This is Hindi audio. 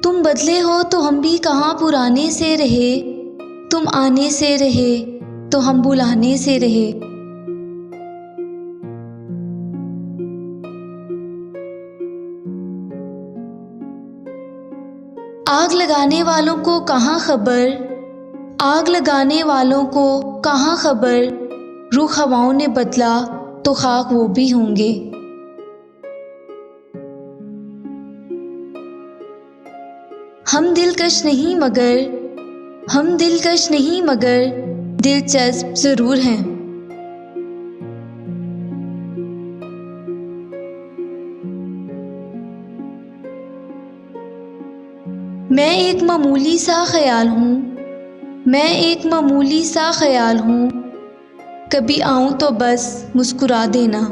तुम बदले हो तो हम भी कहाँ पुराने से रहे, तुम आने से रहे तो हम बुलाने से रहे। आग लगाने वालों को कहाँ खबर, आग लगाने वालों को कहाँ खबर, रुख हवाओं ने बदला तो खाक वो भी होंगे। हम दिलकश नहीं मगर, हम दिलकश नहीं मगर दिलचस्प ज़रूर हैं। मैं एक मामूली सा ख्याल हूँ, मैं एक मामूली सा ख्याल हूँ, कभी आऊँ तो बस मुस्कुरा देना।